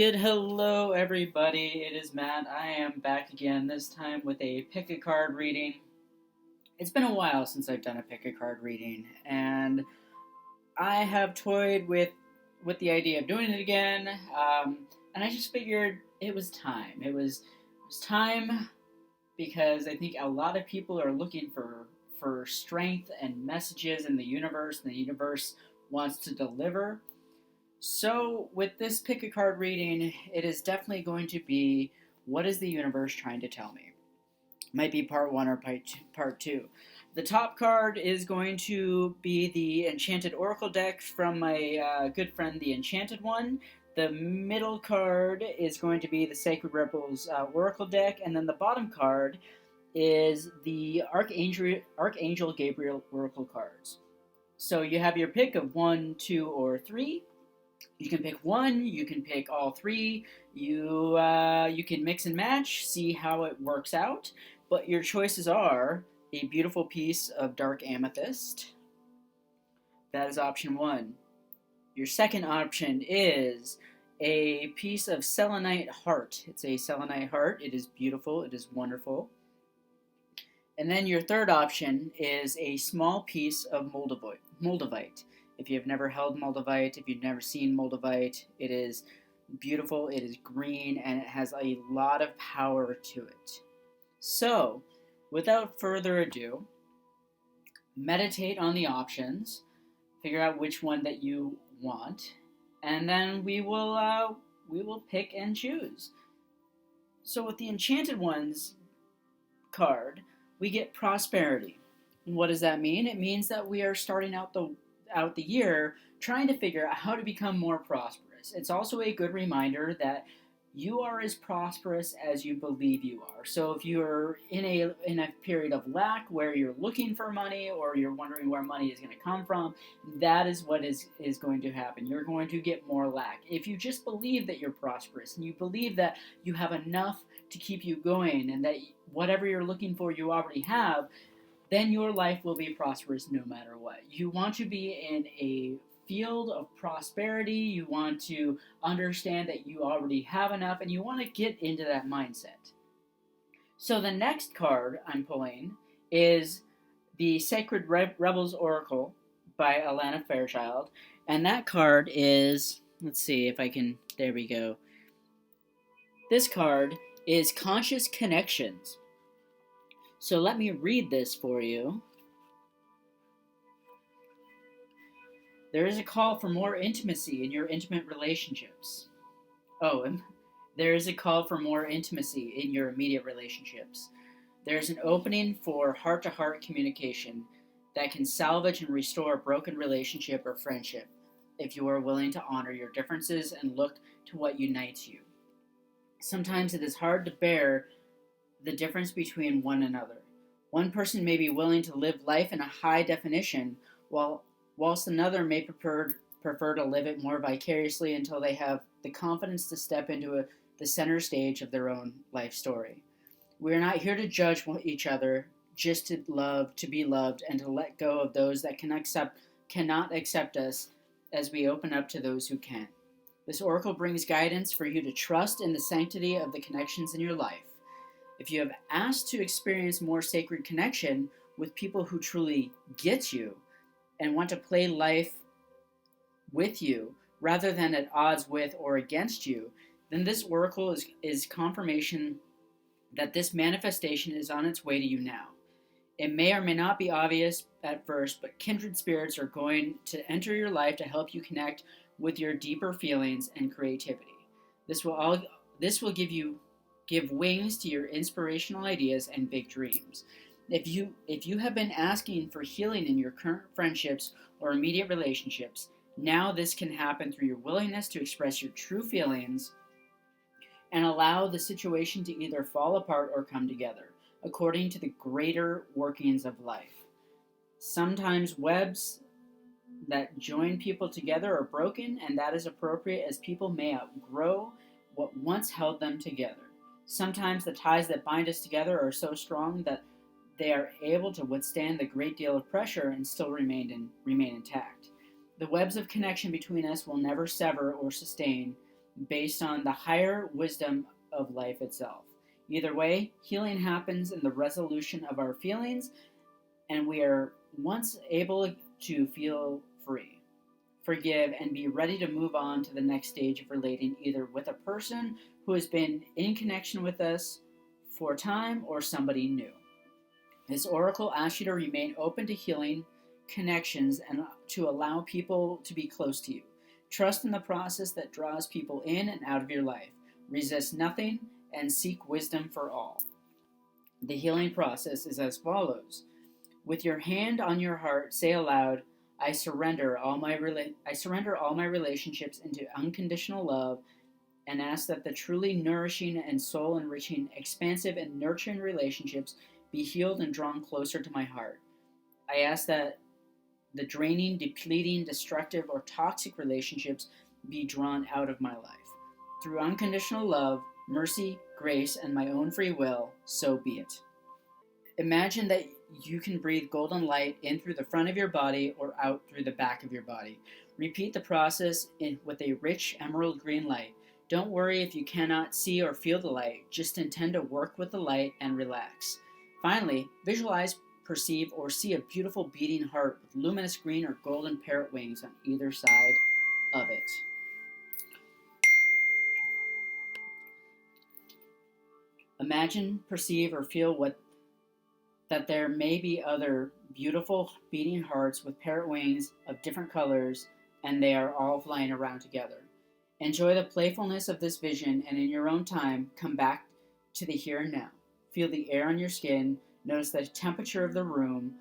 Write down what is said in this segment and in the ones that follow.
Good hello, everybody. It is Matt. I am back again, this time with a pick a card reading. It's been a while since I've done a pick a card reading, and I have toyed with the idea of doing it again. And I just figured it was time. It was time because I think a lot of people are looking for strength and messages in the universe, and the universe wants to deliver. So, with this pick a card reading, it is definitely going to be what is the universe trying to tell me? Might be part one or part two. The top card is going to be the Enchanted Oracle deck from my good friend, the Enchanted one. The middle card is going to be the Sacred Rebels Oracle deck, and then the bottom card is the Archangel Gabriel Oracle cards. So you have your pick of 1, 2, or 3. You can pick one, you can pick all three, you can mix and match, see how it works out, but your choices are a beautiful piece of dark amethyst. That is option one. Your second option is a piece of selenite heart. It's a selenite heart. It is beautiful. It is wonderful. And then your third option is a small piece of Moldevite. If you've never held Moldevite, if you've never seen Moldevite, it is beautiful, it is green, and it has a lot of power to it. So, without further ado, meditate on the options, figure out which one that you want, and then we will pick and choose. So with the Enchanted Ones card, we get prosperity. What does that mean? It means that we are starting out the year trying to figure out how to become more prosperous. It's also a good reminder that you are as prosperous as you believe you are. So if you're in a period of lack where you're looking for money or you're wondering where money is going to come from, that is what is going to happen. You're going to get more lack. If you just believe that you're prosperous and you believe that you have enough to keep you going and that whatever you're looking for you already have, then your life will be prosperous no matter what. You want to be in a field of prosperity. You want to understand that you already have enough, and you want to get into that mindset. So the next card I'm pulling is the Sacred Rebels Oracle by Alana Fairchild, and that card is, let's see if I can, there we go. This card is Conscious Connections. So let me read this for you. There is a call for more intimacy in your intimate relationships. Oh, and there is a call for more intimacy in your immediate relationships. There is an opening for heart-to-heart communication that can salvage and restore a broken relationship or friendship if you are willing to honor your differences and look to what unites you. Sometimes it is hard to bear the difference between one another. One person may be willing to live life in a high definition, whilst another may prefer to live it more vicariously until they have the confidence to step into the center stage of their own life story. We are not here to judge each other, just to love, to be loved, and to let go of those that cannot accept us as we open up to those who can. This oracle brings guidance for you to trust in the sanctity of the connections in your life. If you have asked to experience more sacred connection with people who truly get you and want to play life with you rather than at odds with or against you, then this oracle is confirmation that this manifestation is on its way to you now. It may or may not be obvious at first, but kindred spirits are going to enter your life to help you connect with your deeper feelings and creativity. This will give wings to your inspirational ideas and big dreams. If you have been asking for healing in your current friendships or immediate relationships, now this can happen through your willingness to express your true feelings and allow the situation to either fall apart or come together, according to the greater workings of life. Sometimes webs that join people together are broken, and that is appropriate as people may outgrow what once held them together. Sometimes the ties that bind us together are so strong that they are able to withstand the great deal of pressure and still remain intact. The webs of connection between us will never sever or sustain based on the higher wisdom of life itself. Either way, healing happens in the resolution of our feelings, and we are once able to feel free, forgive, and be ready to move on to the next stage of relating either with a person who has been in connection with us for time or somebody new. This oracle asks you to remain open to healing connections and to allow people to be close to you. Trust in the process that draws people in and out of your life. Resist nothing and seek wisdom for all. The healing process is as follows. With your hand on your heart, say aloud, I surrender all my relationships into unconditional love and ask that the truly nourishing and soul enriching, expansive and nurturing relationships be healed and drawn closer to my heart. I ask that the draining, depleting, destructive, or toxic relationships be drawn out of my life. Through unconditional love, mercy, grace, and my own free will, so be it. Imagine that you can breathe golden light in through the front of your body or out through the back of your body. Repeat the process with a rich emerald green light. Don't worry if you cannot see or feel the light, just intend to work with the light and relax. Finally, visualize, perceive, or see a beautiful beating heart with luminous green or golden parrot wings on either side of it. Imagine, perceive, or feel that there may be other beautiful beating hearts with parrot wings of different colors, and they are all flying around together. Enjoy the playfulness of this vision, and in your own time, come back to the here and now. Feel the air on your skin, notice the temperature of the room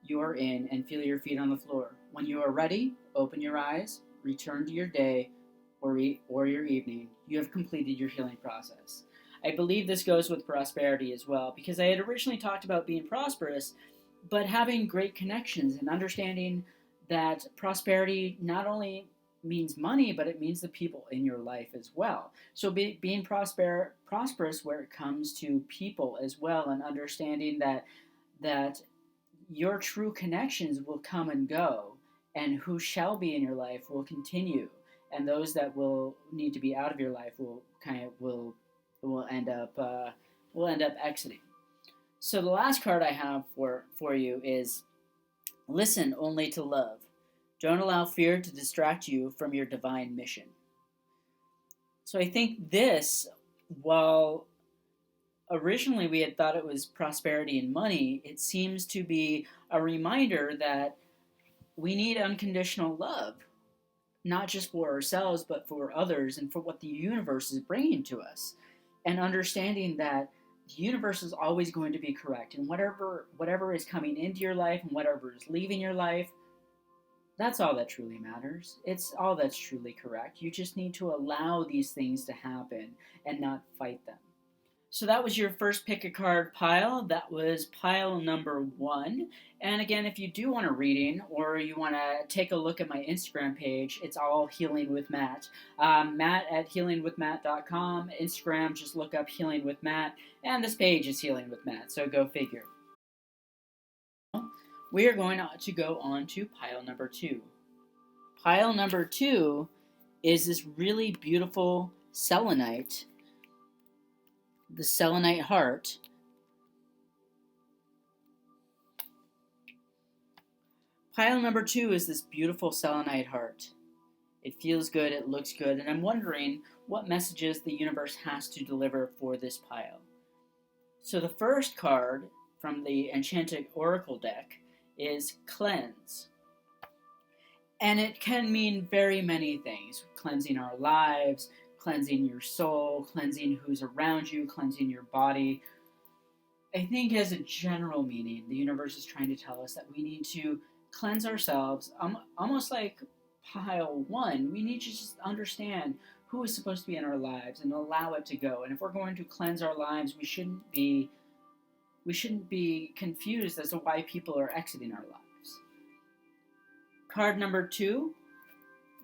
you are in, and feel your feet on the floor. When you are ready, open your eyes, return to your day or your evening. You have completed your healing process. I believe this goes with prosperity as well, because I had originally talked about being prosperous, but having great connections and understanding that prosperity not only means money, but it means the people in your life as well. So being prosperous where it comes to people as well, and understanding that your true connections will come and go, and who shall be in your life will continue, and those that will need to be out of your life will end up exiting. So the last card I have for you is listen only to love. Don't allow fear to distract you from your divine mission. So I think this, while originally we had thought it was prosperity and money, it seems to be a reminder that we need unconditional love, not just for ourselves, but for others and for what the universe is bringing to us. And understanding that the universe is always going to be correct, and whatever is coming into your life and whatever is leaving your life, that's all that truly matters. It's all that's truly correct. You just need to allow these things to happen and not fight them. So that was your first pick a card pile. That was pile number 1. And again, if you do want a reading or you want to take a look at my Instagram page, it's all Healing with Matt. Matt at healingwithmatt.com. Instagram, just look up Healing with Matt. And this page is Healing with Matt, so go figure. We are going to go on to pile number 2. Pile number 2 is this really beautiful selenite, the selenite heart. Pile number 2 is this beautiful selenite heart. It feels good, it looks good, and I'm wondering what messages the universe has to deliver for this pile. So the first card from the Enchanted Oracle deck is cleanse. And it can mean very many things. Cleansing our lives, cleansing your soul, cleansing who's around you, cleansing your body. I think as a general meaning, the universe is trying to tell us that we need to cleanse ourselves, almost like pile 1. We need to just understand who is supposed to be in our lives and allow it to go. And if we're going to cleanse our lives, we shouldn't be confused as to why people are exiting our lives. Card number 2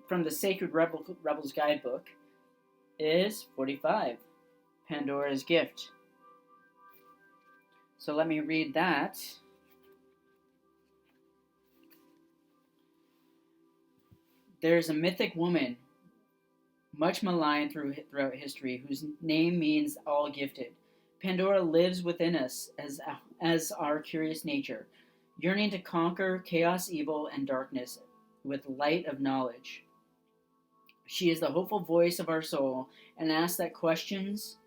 from the Sacred Rebels Guidebook is 45, Pandora's Gift. So let me read that. There's a mythic woman much maligned throughout history, whose name means all gifted. Pandora lives within us as our curious nature, yearning to conquer chaos, evil, and darkness with light of knowledge. She is the hopeful voice of our soul and asks the questions,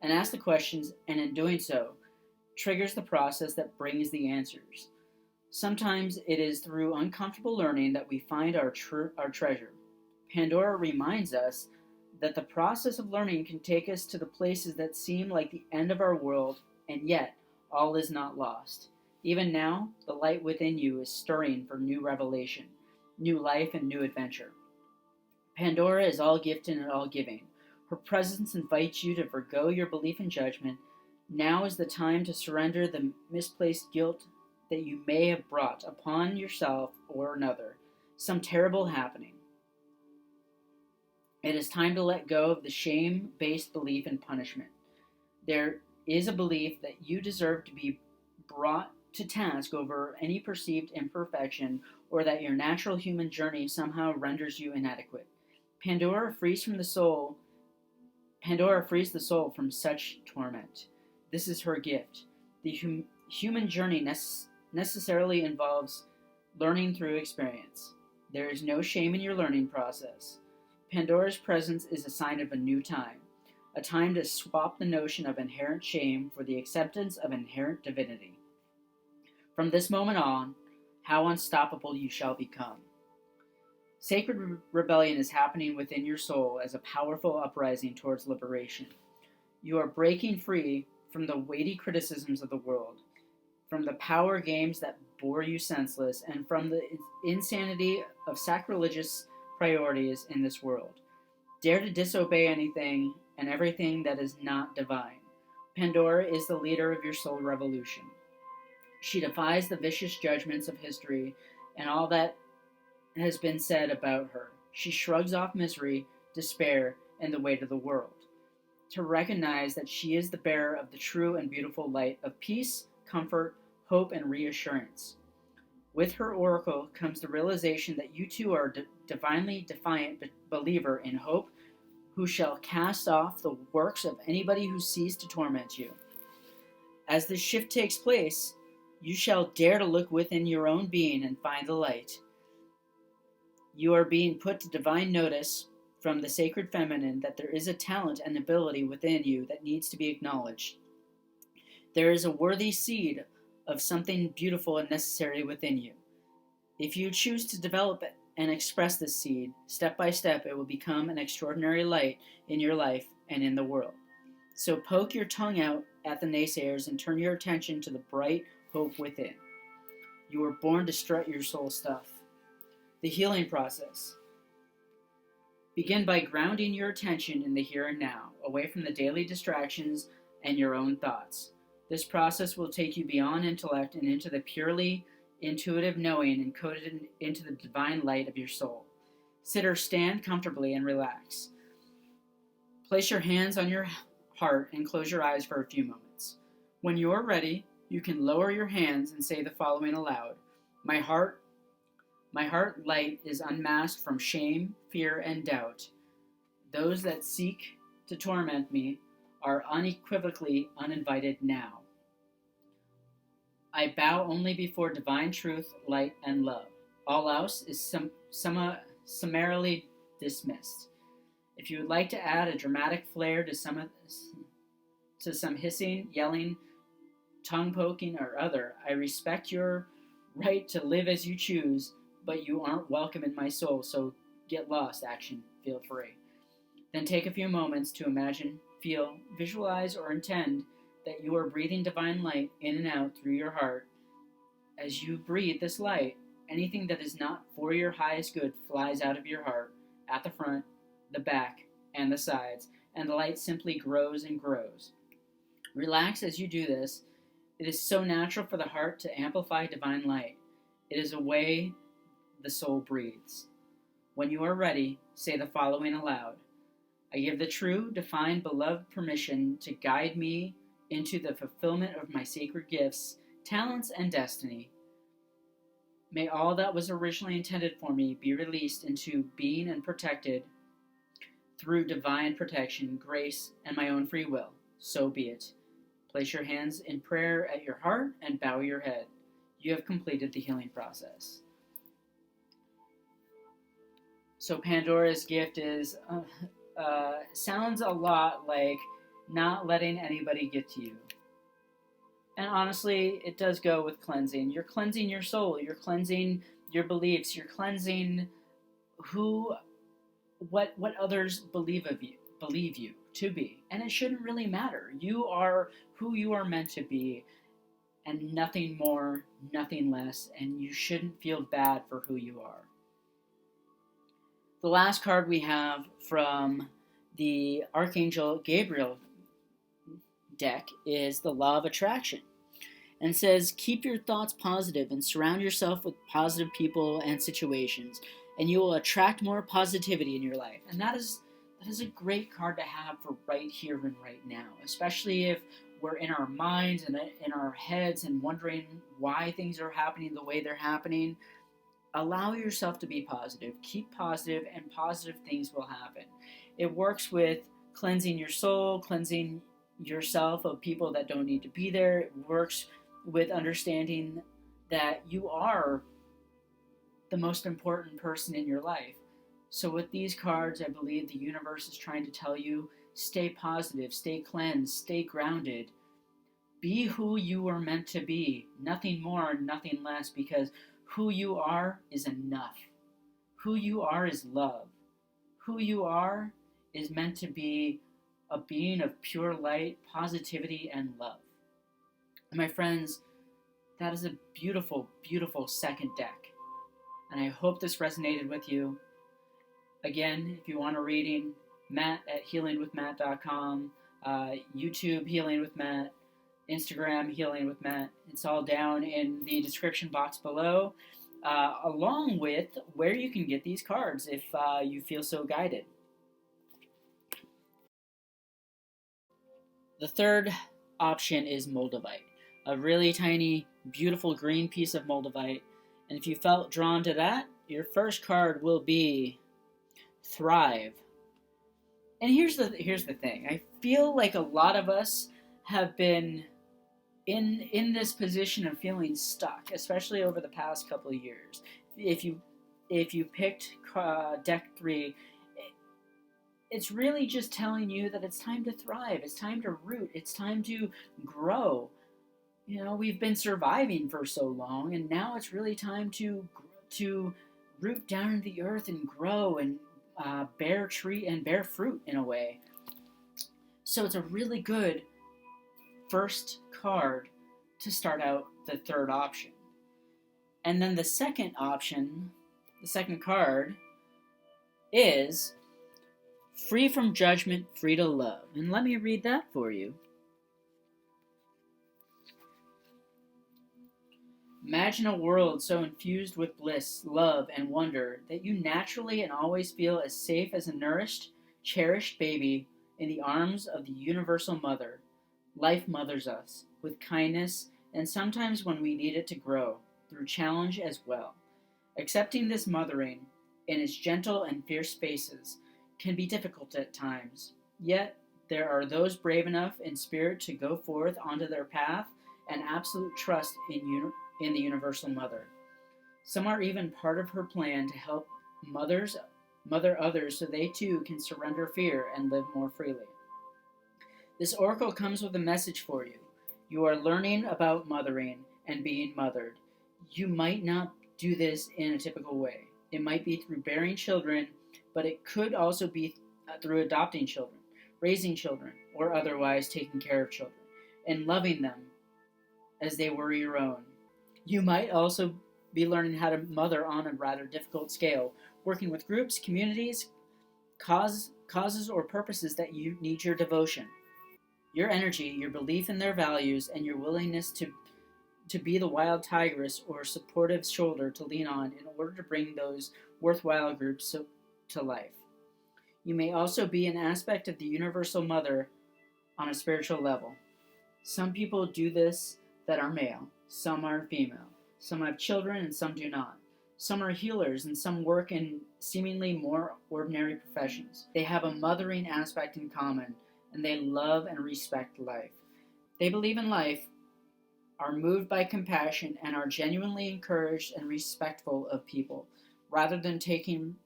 and in doing so, triggers the process that brings the answers. Sometimes it is through uncomfortable learning that we find our treasure. Pandora reminds us that the process of learning can take us to the places that seem like the end of our world, and yet all is not lost. Even now, the light within you is stirring for new revelation, new life, and new adventure. Pandora is all gifted and all giving. Her presence invites you to forgo your belief and judgment. Now is the time to surrender the misplaced guilt that you may have brought upon yourself or another, some terrible happening. It is time to let go of the shame-based belief in punishment. There is a belief that you deserve to be brought to task over any perceived imperfection, or that your natural human journey somehow renders you inadequate. Pandora frees the soul from such torment. This is her gift. The human journey necessarily involves learning through experience. There is no shame in your learning process. Pandora's presence is a sign of a new time, a time to swap the notion of inherent shame for the acceptance of inherent divinity. From this moment on, how unstoppable you shall become. Sacred rebellion is happening within your soul as a powerful uprising towards liberation. You are breaking free from the weighty criticisms of the world, from the power games that bore you senseless, and from the insanity of sacrilegious priorities in this world. Dare to disobey anything and everything that is not divine. Pandora is the leader of your soul revolution. She defies the vicious judgments of history and all that has been said about her. She shrugs off misery, despair, and the weight of the world, to recognize that she is the bearer of the true and beautiful light of peace, comfort, hope, and reassurance. With her oracle comes the realization that you too are a divinely defiant believer in hope, who shall cast off the works of anybody who seeks to torment you. As this shift takes place, you shall dare to look within your own being and find the light. You are being put to divine notice from the sacred feminine that there is a talent and ability within you that needs to be acknowledged. There is a worthy seed of something beautiful and necessary within you. If you choose to develop it and express this seed, step by step it will become an extraordinary light in your life and in the world. So poke your tongue out at the naysayers and turn your attention to the bright hope within. You were born to strut your soul stuff. The healing process. Begin by grounding your attention in the here and now, away from the daily distractions and your own thoughts. This process will take you beyond intellect and into the purely intuitive knowing encoded into the divine light of your soul. Sit or stand comfortably and relax. Place your hands on your heart and close your eyes for a few moments. When you're ready, you can lower your hands and say the following aloud. My heart light is unmasked from shame, fear, and doubt. Those that seek to torment me are unequivocally uninvited now. I bow only before divine truth, light, and love. All else is summarily dismissed. If you would like to add a dramatic flair to some hissing, yelling, tongue poking, or other, I respect your right to live as you choose, but you aren't welcome in my soul, so get lost, action, feel free. Then take a few moments to imagine, feel, visualize, or intend that you are breathing divine light in and out through your heart. As you breathe this light, anything that is not for your highest good flies out of your heart, at the front, the back, and the sides, and the light simply grows and grows. Relax as you do this. It is so natural for the heart to amplify divine light. It is a way the soul breathes. When you are ready, say the following aloud. I give the true, defined, beloved permission to guide me into the fulfillment of my sacred gifts, talents, and destiny. May all that was originally intended for me be released into being and protected through divine protection, grace, and my own free will. So be it. Place your hands in prayer at your heart and bow your head. You have completed the healing process. So Pandora's gift is sounds a lot like not letting anybody get to you. And honestly, it does go with cleansing. You're cleansing your soul. You're cleansing your beliefs. You're cleansing what others believe you to be. And it shouldn't really matter. You are who you are meant to be, and nothing more, nothing less, and you shouldn't feel bad for who you are. The last card we have from the Archangel Gabriel deck is the Law of Attraction, and says, keep your thoughts positive and surround yourself with positive people and situations, and you will attract more positivity in your life. And that is a great card to have for right here and right now, especially if we're in our minds and in our heads and wondering why things are happening the way they're happening. Allow yourself to be positive. Keep positive, and positive things will happen. It works with cleansing your soul, cleansing yourself of people that don't need to be there. It works with understanding that you are the most important person in your life. So with these cards, I believe the universe is trying to tell you, stay positive, stay cleansed, stay grounded. Be who you are meant to be. Nothing more, nothing less, because who you are is enough. Who you are is love. Who you are is meant to be a being of pure light, positivity, and love. And my friends, that is a beautiful, beautiful second deck. And I hope this resonated with you. Again, if you want a reading, Matt at healingwithmatt.com, YouTube Healing with Matt, Instagram Healing with Matt. It's all down in the description box below, along with where you can get these cards if you feel so guided. The third option is Moldevite, a really tiny, beautiful green piece of Moldevite. And if you felt drawn to that, your first card will be Thrive. And here's the thing. I feel like a lot of us have been in this position of feeling stuck, especially over the past couple of years. If you picked deck 3, it's really just telling you that it's time to thrive. It's time to root. It's time to grow. You know, we've been surviving for so long, and now it's really time to root down into the earth and grow and bear fruit in a way. So it's a really good first card to start out the third option. And then the second option, the second card, is Free from Judgment, Free to Love. And let me read that for you. Imagine a world so infused with bliss, love, and wonder that you naturally and always feel as safe as a nourished, cherished baby in the arms of the universal mother. Life mothers us with kindness, and sometimes when we need it to grow, through challenge as well. Accepting this mothering in its gentle and fierce phases can be difficult at times, yet there are those brave enough in spirit to go forth onto their path and absolute trust in the universal mother. Some are even part of her plan to help mother others so they too can surrender fear and live more freely. This oracle comes with a message for you. You are learning about mothering and being mothered. You might not do this in a typical way. It might be through bearing children, but it could also be through adopting children, raising children, or otherwise taking care of children, and loving them as they were your own. You might also be learning how to mother on a rather difficult scale, working with groups, communities, causes, or purposes that you need your devotion. Your energy, your belief in their values, and your willingness to be the wild tigress or supportive shoulder to lean on in order to bring those worthwhile groups to life. You may also be an aspect of the universal mother on a spiritual level. Some people do this that are male, some are female, some have children and some do not. Some are healers, and some work in seemingly more ordinary professions. They have a mothering aspect in common, and they love and respect life. They believe in life, are moved by compassion, and are genuinely encouraged and respectful of people. Rather than taking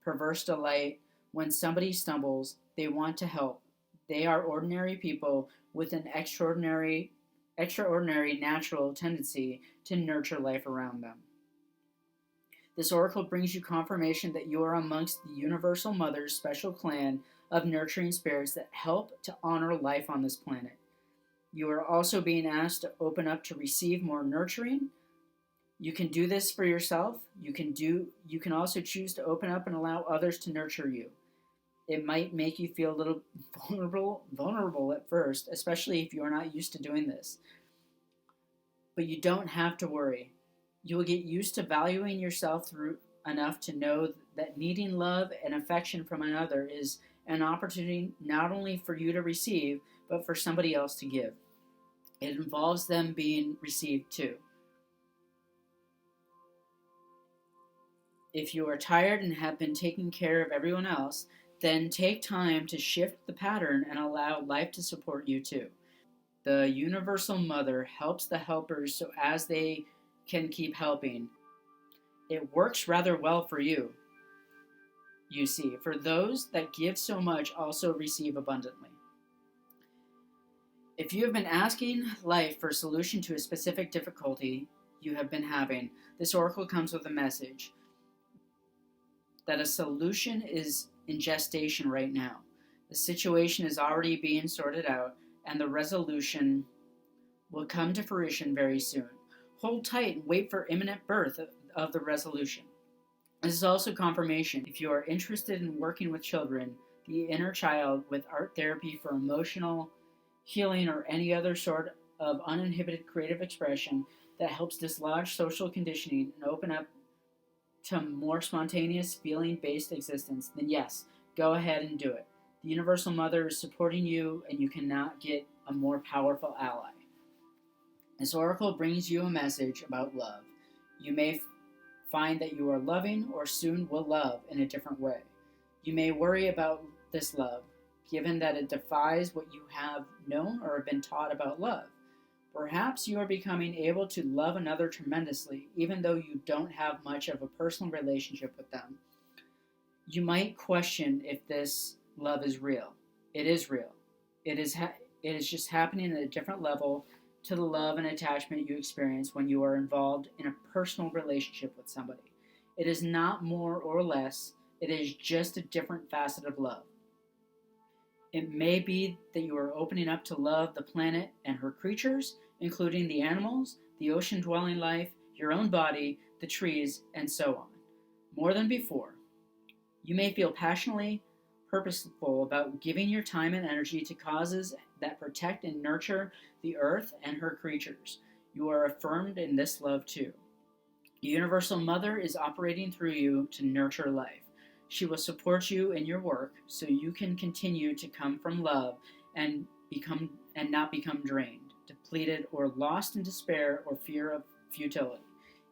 perverse delight when somebody stumbles, they want to help. They are ordinary people with an extraordinary natural tendency to nurture life around them. This oracle brings you confirmation that you are amongst the Universal Mother's special clan of nurturing spirits that help to honor life on this planet. You are also being asked to open up to receive more nurturing. You can do this for yourself. You can also choose to open up and allow others to nurture you. It might make you feel a little vulnerable at first, especially if you are not used to doing this. But you don't have to worry. You will get used to valuing yourself through enough to know that needing love and affection from another is an opportunity not only for you to receive, but for somebody else to give. It involves them being received too. If you are tired and have been taking care of everyone else, then take time to shift the pattern and allow life to support you too. The Universal Mother helps the helpers so as they can keep helping. It works rather well for you. You see, for those that give so much also receive abundantly. If you have been asking life for a solution to a specific difficulty you have been having, this oracle comes with a message that a solution is in gestation right now. The situation is already being sorted out, and the resolution will come to fruition very soon. Hold tight and wait for imminent birth of the resolution. This is also confirmation. If you are interested in working with children, the inner child, with art therapy for emotional healing or any other sort of uninhibited creative expression that helps dislodge social conditioning and open up to more spontaneous feeling-based existence, then yes, go ahead and do it. The Universal Mother is supporting you, and you cannot get a more powerful ally. This oracle brings you a message about love. You may find that you are loving or soon will love in a different way. You may worry about this love, given that it defies what you have known or have been taught about love. Perhaps you are becoming able to love another tremendously, even though you don't have much of a personal relationship with them. You might question if this love is real. It is real. It is just happening at a different level to the love and attachment you experience when you are involved in a personal relationship with somebody. It is not more or less. It is just a different facet of love. It may be that you are opening up to love the planet and her creatures, including the animals, the ocean-dwelling life, your own body, the trees, and so on, more than before. You may feel passionately purposeful about giving your time and energy to causes that protect and nurture the earth and her creatures. You are affirmed in this love too. The Universal Mother is operating through you to nurture life. She will support you in your work so you can continue to come from love and not become drained, depleted, or lost in despair or fear of futility.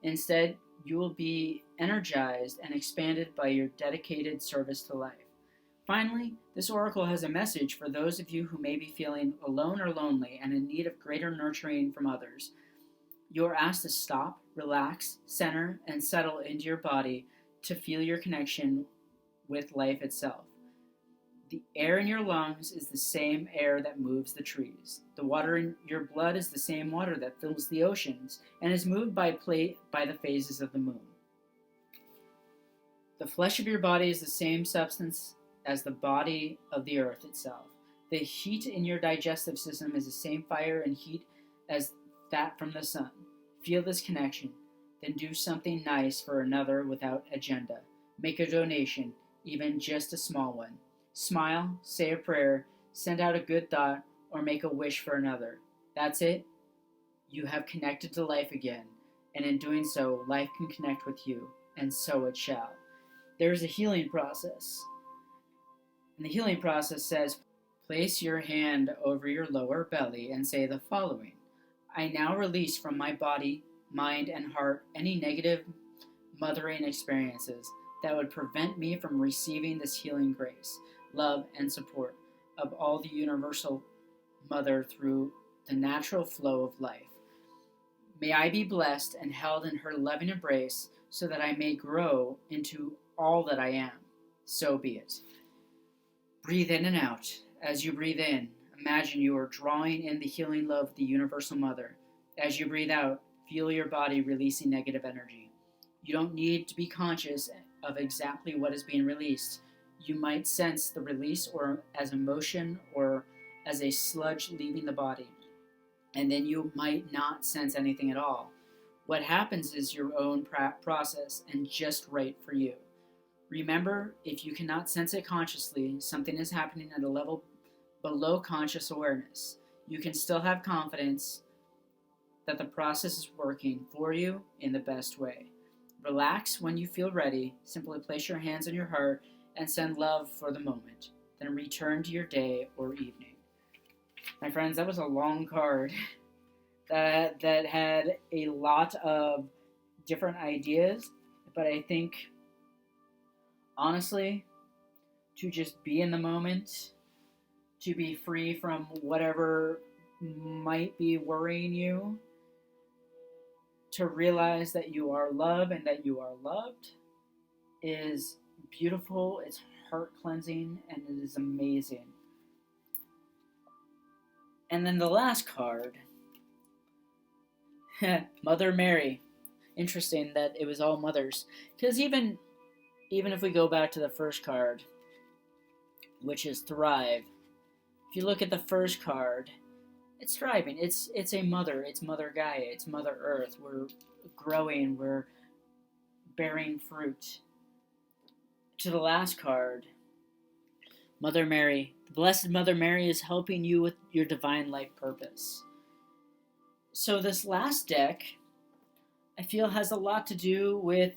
Instead, you will be energized and expanded by your dedicated service to life. Finally, this oracle has a message for those of you who may be feeling alone or lonely and in need of greater nurturing from others. You are asked to stop, relax, center, and settle into your body to feel your connection with life itself. The air in your lungs is the same air that moves the trees. The water in your blood is the same water that fills the oceans and is moved by the phases of the moon. The flesh of your body is the same substance as the body of the earth itself. The heat in your digestive system is the same fire and heat as that from the sun. Feel this connection, then do something nice for another without agenda. Make a donation, even just a small one. Smile, say a prayer, send out a good thought, or make a wish for another. That's it. You have connected to life again, and in doing so, life can connect with you, and so it shall. There is a healing process. And the healing process says, place your hand over your lower belly and say the following. I now release from my body, mind, and heart any negative mothering experiences that would prevent me from receiving this healing grace, love, and support of all the universal mother through the natural flow of life. May I be blessed and held in her loving embrace so that I may grow into all that I am. So be it. Breathe in and out. As you breathe in, imagine you are drawing in the healing love of the Universal Mother. As you breathe out, feel your body releasing negative energy. You don't need to be conscious of exactly what is being released. You might sense the release or as emotion or as a sludge leaving the body. And then you might not sense anything at all. What happens is your own process and just right for you. Remember, if you cannot sense it consciously, something is happening at a level below conscious awareness. You can still have confidence that the process is working for you in the best way. Relax when you feel ready. Simply place your hands on your heart and send love for the moment. Then return to your day or evening. My friends, that was a long card that had a lot of different ideas, but I think, honestly, to just be in the moment, to be free from whatever might be worrying you, to realize that you are loved and that you are loved is beautiful, it's heart cleansing, and it is amazing. And then the last card, Mother Mary. Interesting that it was all mothers. Because even if we go back to the first card, which is Thrive, if you look at the first card, it's thriving. It's a mother. It's Mother Gaia. It's Mother Earth. We're growing. We're bearing fruit. To the last card, Mother Mary. The Blessed Mother Mary is helping you with your divine life purpose. So this last deck, I feel, has a lot to do with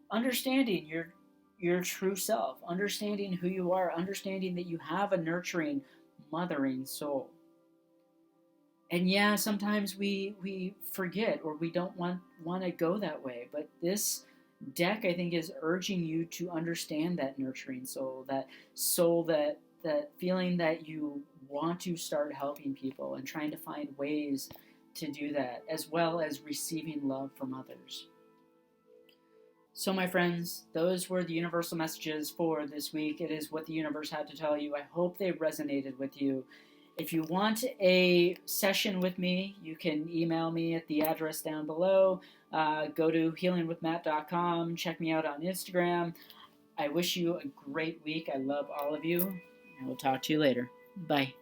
understanding your true self, understanding who you are, understanding that you have a nurturing, mothering soul. And yeah, sometimes we forget or we don't want to go that way. But this deck, I think, is urging you to understand that nurturing soul, that feeling that you want to start helping people and trying to find ways to do that, as well as receiving love from others. So my friends, those were the universal messages for this week. It is what the universe had to tell you. I hope they resonated with you. If you want a session with me, you can email me at the address down below. Go to healingwithmatt.com. Check me out on Instagram. I wish you a great week. I love all of you. I will talk to you later. Bye.